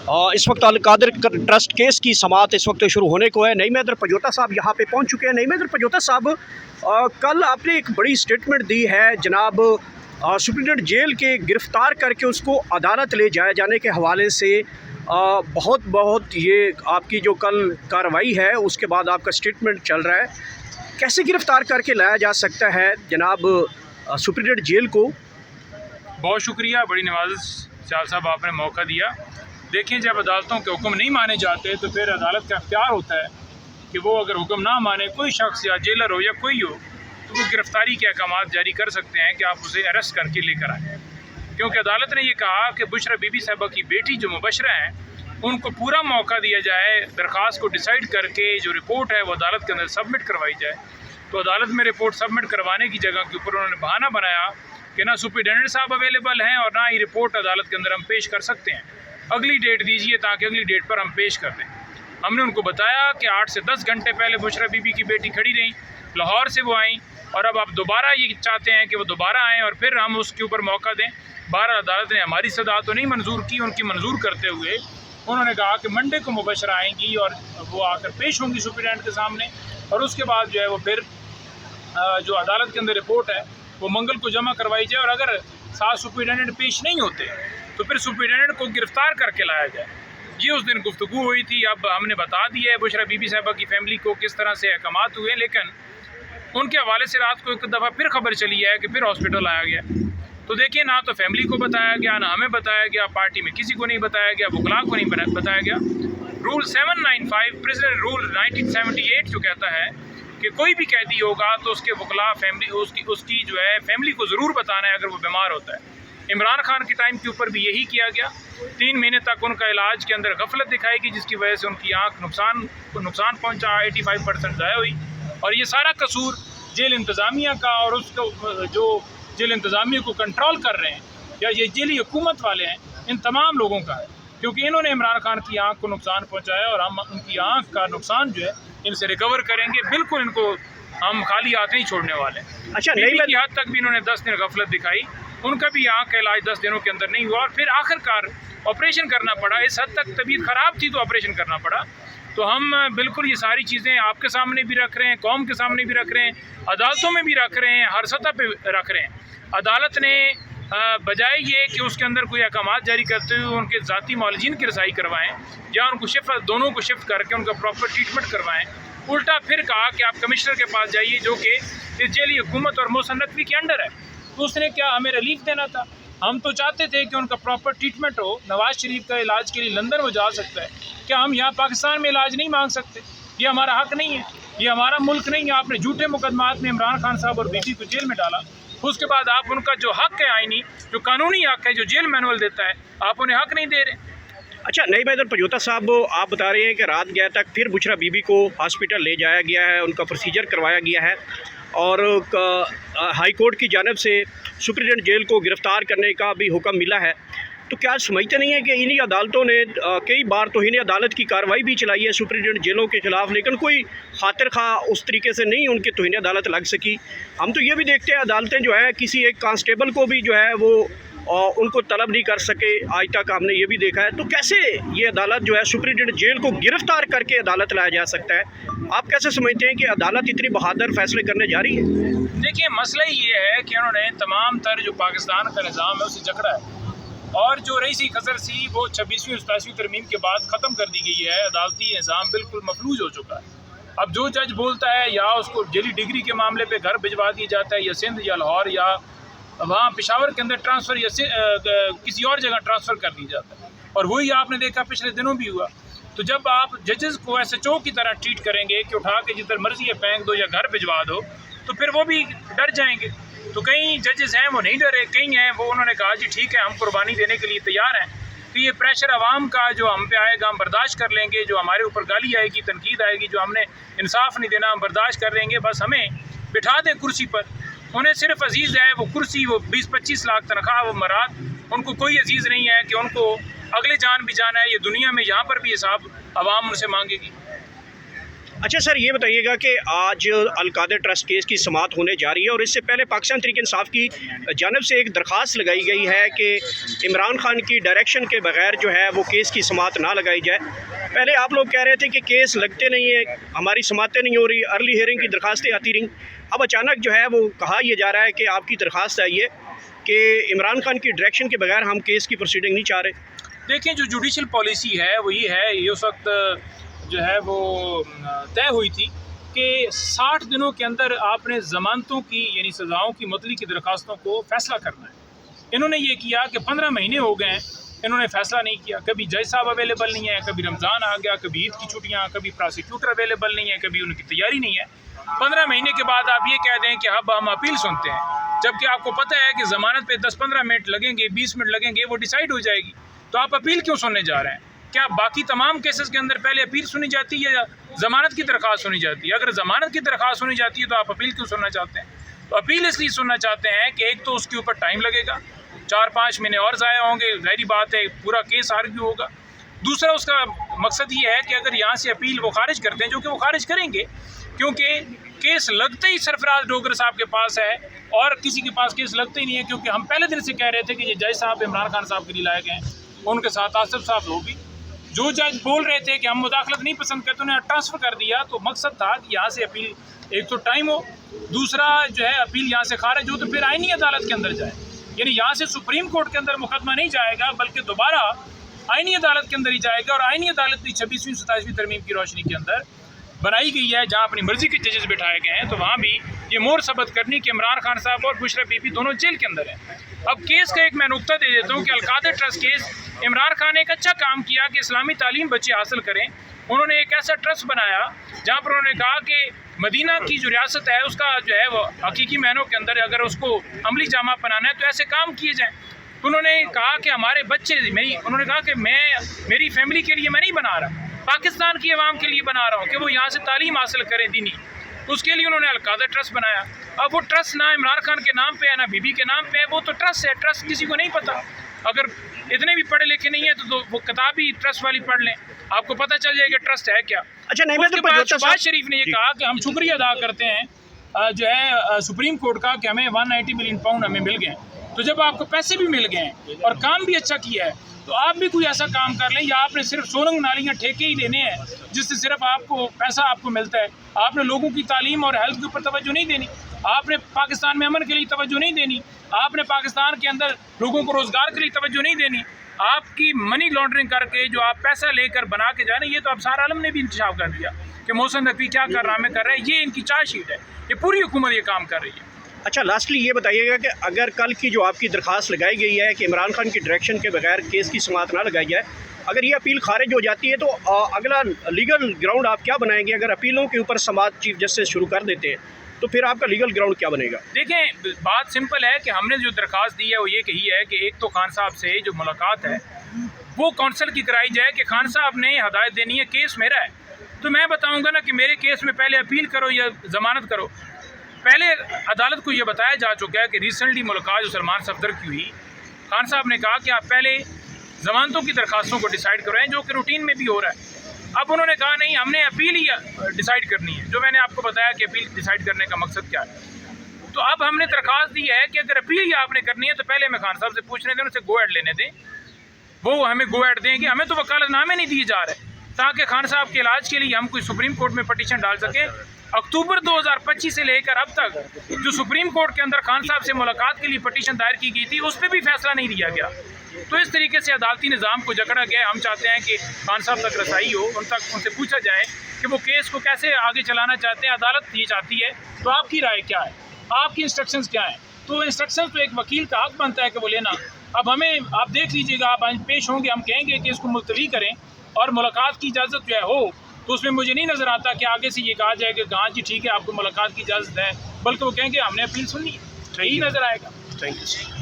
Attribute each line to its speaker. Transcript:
Speaker 1: इस वक्त अल Qadir trust case की समाअत इस वक्त शुरू होने को है। नईम हैदर पजोता साहब यहाँ पे पहुँच चुके हैं। नईम हैदर पजोता साहब, कल आपने एक बड़ी स्टेटमेंट दी है जनाब सुप्रीडेंट जेल के गिरफ़्तार करके उसको अदालत ले जाए जाने के हवाले से। बहुत ये आपकी जो कल कार्रवाई है उसके बाद आपका स्टेटमेंट चल रहा है, कैसे गिरफ़्तार करके लाया जा सकता है जनाब सुप्रीडेंट जेल को?
Speaker 2: बहुत शुक्रिया, बड़ी नवाज़ साहब आपने मौका दिया। देखें, जब अदालतों के हुक्म नहीं माने जाते तो फिर अदालत का अख्तियार होता है कि वो अगर हुक्म ना माने, कोई शख्स या जेलर हो या कोई हो, तो वो गिरफ़्तारी के अहकाम जारी कर सकते हैं कि आप उसे अरेस्ट करके लेकर आए। क्योंकि अदालत ने ये कहा कि बुशरा बीबी साहबा की बेटी जो मुबशरा हैं उनको पूरा मौका दिया जाए, दरख्वास्त को डिसाइड करके जो रिपोर्ट है वो अदालत के अंदर सबमिट करवाई जाए। तो अदालत में रिपोर्ट सबमिट करवाने की जगह के ऊपर उन्होंने बहाना बनाया कि ना सुप्रीडेंट साहब अवेलेबल हैं और ना ही रिपोर्ट अदालत के अंदर हम पेश कर सकते हैं, अगली डेट दीजिए ताकि अगली डेट पर हम पेश कर दें। हमने उनको बताया कि 8 से 10 घंटे पहले बुशरा बीबी की बेटी खड़ी रही, लाहौर से वो आई और अब आप दोबारा ये चाहते हैं कि वो दोबारा आएँ और फिर हम उसके ऊपर मौका दें। बहरहाल अदालत ने हमारी सदा तो नहीं मंजूर की, उनकी मंजूर करते हुए उन्होंने कहा कि मंडे को मुबशरा आएंगी और वो आकर पेश होंगी सुप्रीडेंट के सामने, और उसके बाद जो है वो फिर जो अदालत के अंदर रिपोर्ट है वो मंगल को जमा करवाई जाए, और अगर साथ सुप्रीडेंट पेश नहीं होते तो फिर सुप्रीडेंट को गिरफ़्तार करके लाया जाए। ये उस दिन गुफ्तगू हुई थी। अब हमने बता दिया है बुशरा बीबी साहबा की फैमिली को किस तरह से अहकामात हुए, लेकिन उनके हवाले से रात को एक दफ़ा फिर खबर चली है कि फिर हॉस्पिटल आया गया। तो देखिए, ना तो फैमिली को बताया गया, ना हमें बताया गया, पार्टी में किसी को नहीं बताया गया, वकला को नहीं बताया गया। रूल 795 प्रिजनर रूल 1978 जो कहता है कि कोई भी कैदी होगा तो उसके वकला फैमिली उसकी जो है फैमिली को ज़रूर बताना है अगर वो बीमार होता है। इमरान खान के टाइम के ऊपर भी यही किया गया। 3 महीने तक उनका इलाज के अंदर गफलत दिखाई गई, जिसकी वजह से उनकी आँख नुकसान पहुँचा, 85% ज़ाया हुई। और ये सारा कसूर जेल इंतज़ामिया का और उसको जो जेल इंतज़ामिया को कंट्रोल कर रहे हैं या ये जेली हुकूमत वाले हैं, इन तमाम लोगों का है, क्योंकि इन्होंने इमरान खान की आँख को नुकसान पहुँचाया और हम उनकी आँख का नुकसान जो है इनसे रिकवर करेंगे। बिल्कुल इनको हम खाली हाथ नहीं छोड़ने वाले।
Speaker 1: अच्छा,
Speaker 2: नहीं की हद तक भी इन्होंने 10 दिन गफलत दिखाई, उनका भी आँख का इलाज 10 दिनों के अंदर नहीं हुआ और फिर आखिरकार ऑपरेशन करना पड़ा। इस हद तक तबीयत ख़राब थी तो ऑपरेशन करना पड़ा। तो हम बिल्कुल ये सारी चीज़ें आपके सामने भी रख रहे हैं, कौम के सामने भी रख रहे हैं, अदालतों में भी रख रहे हैं, हर सतह पे रख रहे हैं। अदालत ने बजाय ये कि उसके अंदर कोई अहकाम जारी करते हुए उनके ज़ाती मौलजीन की रसाई करवाएं या उनको दोनों को शिफ्ट करके उनका प्रॉपर ट्रीटमेंट करवाएं, उल्टा फिर कहा कि आप कमिश्नर के पास जाइए जो कि इस जेली हुकूमत और मोहसिन नकवी के अंडर है। तो उसने क्या हमें रिलीफ देना था? हम तो चाहते थे कि उनका प्रॉपर ट्रीटमेंट हो। नवाज़ शरीफ का इलाज के लिए लंदन वो जा सकता है, क्या हम यहाँ पाकिस्तान में इलाज नहीं मांग सकते? ये हमारा हक नहीं है, ये हमारा मुल्क नहीं है। आपने झूठे मुकदमात में इमरान खान साहब और बीबी को जेल में डाला, उसके बाद आप उनका जो हक है आईनी, जो कानूनी हक है, जो जेल मैनुअल देता है, आप उन्हें हक नहीं दे रहे।
Speaker 1: अच्छा, नईम हैदर पजोता साहब, आप बता रहे हैं कि रात गया तक फिर बुशरा बीबी को हॉस्पिटल ले जाया गया है, उनका प्रोसीजर करवाया गया है और हाई कोर्ट की जानिब से सुप्रीडेंट जेल को गिरफ़्तार करने का भी हुक्म मिला है। तो क्या समझते नहीं है कि इन्हीं अदालतों ने कई बार तो इन्हीं अदालत की कार्रवाई भी चलाई है सुप्रीडेंट जेलों के ख़िलाफ़, लेकिन कोई खातिर खा उस तरीके से नहीं उनकी तौहीन अदालत लग सकी। हम तो ये भी देखते हैं अदालतें जो है किसी एक कांस्टेबल को भी जो है वो उनको तलब नहीं कर सके, आज तक हमने ये भी देखा है। तो कैसे ये अदालत जो है सुप्रीडेंट जेल को गिरफ़्तार करके अदालत लाया जा सकता है? आप कैसे समझते हैं कि अदालत इतनी बहादुर फैसले करने जा रही है?
Speaker 2: देखिए, मसला ये है कि उन्होंने तमाम तर जो पाकिस्तान का निज़ाम है उसे जकड़ा है, और जो रईसी खजर सी वो 26वीं और 27वीं तरमीम के बाद ख़त्म कर दी गई है। अदालती निज़ाम बिल्कुल मफलूज हो चुका है। अब जो जज बोलता है या उसको जेली डिग्री के मामले पे घर भिजवा दिया जाता है, या सिंध या लाहौर या वहाँ पेशावर के अंदर ट्रांसफ़र या किसी और जगह ट्रांसफ़र कर दिया जाता है, और वही आपने देखा पिछले दिनों भी हुआ। तो जब आप जजेस को SHO की तरह ट्रीट करेंगे कि उठा के जिधर मर्जी है फेंक दो या घर भिजवा दो, तो फिर वो भी डर जाएंगे। तो कई जजेस हैं वो नहीं डरे, कई हैं वो उन्होंने कहा जी ठीक है, हम कुर्बानी देने के लिए तैयार हैं। तो ये प्रेशर आवाम का जो हम पे आएगा हम बर्दाश्त कर लेंगे, जो हमारे ऊपर गाली आएगी, तनकीद आएगी, जो हमने इंसाफ नहीं देना हम बर्दाश्त कर लेंगे। बस हमें बिठा दें कुर्सी पर। उन्हें सिर्फ अजीज़ है वो कुर्सी, वो 20-25 लाख तनख्वाह, वो मराद, उनको कोई अजीज़ नहीं है कि उनको अगले जान भी जाना है। ये दुनिया में यहाँ पर भी हिसाब आवाम उनसे मांगेगी।
Speaker 1: अच्छा सर, ये बताइएगा कि आज अलकादर ट्रस्ट केस की समाअत होने जा रही है और इससे पहले पाकिस्तान तहरीक इंसाफ की जानब से एक दरख्वास्त लगाई गई है कि इमरान खान की डायरेक्शन के बगैर जो है वो केस की समाअत ना लगाई जाए। पहले आप लोग कह रहे थे कि केस लगते नहीं है, हमारी समाअतें नहीं हो रही, अर्ली हियरिंग की दरख्वास्तें आती रहीं। अब अचानक जो है वो कहा यह जा रहा है कि आपकी दरख्वास्त आई है कि इमरान खान की डायरेक्शन के बगैर हम केस की प्रोसीडिंग नहीं चाह रहे।
Speaker 2: देखें, जो जुडिशल पॉलिसी है वो ये है, ये उस वक्त जो है वो तय हुई थी कि 60 दिनों के अंदर आपने ज़मानतों की यानी सज़ाओं की मुतल्ली की दरख्वास्तों को फ़ैसला करना है। इन्होंने ये किया कि 15 महीने हो गए हैं, इन्होंने फ़ैसला नहीं किया। कभी जज साहब अवेलेबल नहीं है, कभी रमज़ान आ गया, कभी ईद की छुट्टियाँ, कभी प्रोसिक्यूटर अवेलेबल नहीं है, कभी उनकी तैयारी नहीं है। 15 महीने के बाद आप ये कह दें कि अब हम अपील सुनते हैं, जबकि आपको पता है कि ज़मानत पे 10-15 मिनट लगेंगे, 20 मिनट लगेंगे, वो डिसाइड हो जाएगी। तो आप अपील क्यों सुनने जा रहे हैं? क्या बाकी तमाम केसेस के अंदर पहले अपील सुनी जाती है या ज़मानत की दरख्वास्त सुनी जाती है? अगर ज़मानत की दरख्वास्त सुनी जाती है तो आप अपील क्यों सुनना चाहते हैं? तो अपील इसलिए सुनना चाहते हैं कि एक तो उसके ऊपर टाइम लगेगा, 4-5 महीने और ज़ाया होंगे, ज़ाहिरी बात है पूरा केस आर्ग्यू होगा। दूसरा उसका मकसद ये है कि अगर यहाँ से अपील वो खारिज करते हैं, जो कि वो खारिज करेंगे, क्योंकि केस लगते ही सरफराज डोगर साहब के पास है और किसी के पास केस लगते ही नहीं है। क्योंकि हम पहले दिन से कह रहे थे कि ये जज साहब इमरान खान साहब के लिए लाए गए हैं, उनके साथ आसिफ साहब वो भी, जो जज बोल रहे थे कि हम मुदाखलत नहीं पसंद करते, उन्हें ट्रांसफ़र कर दिया। तो मकसद था कि यहाँ से अपील एक तो टाइम हो, दूसरा जो है अपील यहाँ से खारिज हो तो फिर आईनी अदालत के अंदर जाए। यानी यहाँ से सुप्रीम कोर्ट के अंदर मुकदमा नहीं जाएगा बल्कि दोबारा आईनी अदालत के अंदर ही जाएगा। और आईनी अदालत की 26वीं 27वीं तरमीम की रोशनी के अंदर बनाई गई है, जहाँ अपनी मर्जी के जजेस बिठाए गए हैं। तो वहाँ भी ये मोर सबत करनी कि इमरान खान साहब और बुशरा बीबी दोनों जेल के अंदर हैं। अब केस का एक मैं नुक्ता दे देता हूँ कि अलकादर ट्रस्ट केस, इमरान खान ने एक अच्छा काम किया कि इस्लामी तालीम बच्चे हासिल करें। उन्होंने एक ऐसा ट्रस्ट बनाया जहाँ पर उन्होंने कहा कि मदीना की जो रियासत है उसका जो है वो हकीकी मायनों के अंदर अगर उसको अमली जामा पहनाना है तो ऐसे काम किए जाएँ। तो उन्होंने कहा कि हमारे बच्चे, उन्होंने कहा कि मेरी फैमिली के लिए मैं नहीं बना रहा, पाकिस्तान की आवाम के लिए बना रहा हूँ कि वो यहाँ से तालीम हासिल करें दीनी। उसके लिए उन्होंने अलकादर ट्रस्ट बनाया। अब वो ट्रस्ट ना इमरान खान के नाम पे है ना बीबी के नाम पे है, वो तो ट्रस्ट है। ट्रस्ट किसी को नहीं पता, अगर इतने भी पढ़े लिखे नहीं है तो वो किताब ही ट्रस्ट वाली पढ़ लें, आपको पता चल जाएगा ट्रस्ट है क्या।
Speaker 1: अच्छा, नहीं,
Speaker 2: उसके बाद शहबाज शरीफ ने ये कहा कि हम शुक्रिया अदा करते हैं जो है सुप्रीम कोर्ट का कि हमें 190 मिलियन पाउंड हमें मिल गए। तो जब आपको पैसे भी मिल गए और काम भी अच्छा किया है तो आप भी कोई ऐसा काम कर लें, या आपने सिर्फ सोलंग नालियाँ ठेके ही लेने हैं जिससे सिर्फ आपको पैसा आपको मिलता है। आपने लोगों की तालीम और हेल्थ के ऊपर तवज्जो नहीं देनी, आपने पाकिस्तान में अमन के लिए तवज्जो नहीं देनी, आपने पाकिस्तान के अंदर लोगों को रोज़गार के लिए तवज्जो नहीं देनी। आपकी मनी लॉन्ड्रिंग करके जो आप पैसा लेकर बना के जाने, ये तो अब सारा आलम ने भी इंतशाफ कर दिया कि मोहसिन नकवी क्या कारनामे कर रहे हैं। ये इनकी चार्जशीट है, ये पूरी हुकूमत ये काम कर रही है।
Speaker 1: अच्छा, लास्टली ये बताइएगा कि अगर कल की जो आपकी दरख्वास्त लगाई गई है कि इमरान खान की डायरेक्शन के बगैर केस की समाअत ना लगाई जाए, अगर ये अपील खारिज हो जाती है तो अगला लीगल ग्राउंड आप क्या बनाएंगे? अगर अपीलों के ऊपर समाअत चीफ जस्टिस शुरू कर देते हैं तो फिर आपका लीगल ग्राउंड क्या बनेगा?
Speaker 2: देखें, बात सिंपल है कि हमने जो दरख्वास्त दी है वो ये कही है कि एक तो खान साहब से जो मुलाकात है वो कौंसल की कराई जाए कि खान साहब ने हदायत देनी है, केस मेरा है तो मैं बताऊँगा ना कि मेरे केस में पहले अपील करो या ज़मानत करो। पहले अदालत को ये बताया जा चुका है कि रिसेंटली मुलाकात जो सलमान सफदर की हुई, खान साहब ने कहा कि आप पहले ज़मानतों की दरख्वास्तों को डिसाइड करवाएं, जो कि रूटीन में भी हो रहा है। अब उन्होंने कहा नहीं, हमने अपील ही डिसाइड करनी है, जो मैंने आपको बताया कि अपील डिसाइड करने का मकसद क्या है। तो अब हमने दरख्वास्त दी है कि अगर अपील ही आपने करनी है तो पहले हमें खान साहब से पूछने दें, उनसे गो एड लेने दें, वो हमें गो एड देंगे। हमें तो वकालतनामे नहीं दिए जा रहे ताकि खान साहब के इलाज के लिए हम कोई सुप्रीम कोर्ट में पटिशन डाल सकें। अक्टूबर 2025 से लेकर अब तक जो सुप्रीम कोर्ट के अंदर खान साहब से मुलाकात के लिए पटिशन दायर की गई थी उस पर भी फैसला नहीं दिया गया। तो इस तरीके से अदालती निज़ाम को जकड़ा गया। हम चाहते हैं कि खान साहब तक रसाई हो, उनसे पूछा जाए कि वो केस को कैसे आगे चलाना चाहते हैं। अदालत ये चाहती है, तो आपकी राय क्या है, आपकी इंस्ट्रक्शंस क्या हैं? तो इंस्ट्रक्शंस तो एक वकील का हक बनता है कि वो लेना। अब हमें आप देख लीजिएगा, आप पेश होंगे, हम कहेंगे कि इसको मुलतवी करें और मुलाकात की इजाज़त जो है हो, तो उसमें मुझे नहीं नज़र आता कि आगे से ये कहा जाए कि हाँ जी ठीक है आपको मुलाकात की इजाज़त है, बल्कि वो कहेंगे हमने अपील सुनी है, सही नज़र आएगा।
Speaker 1: Thank you.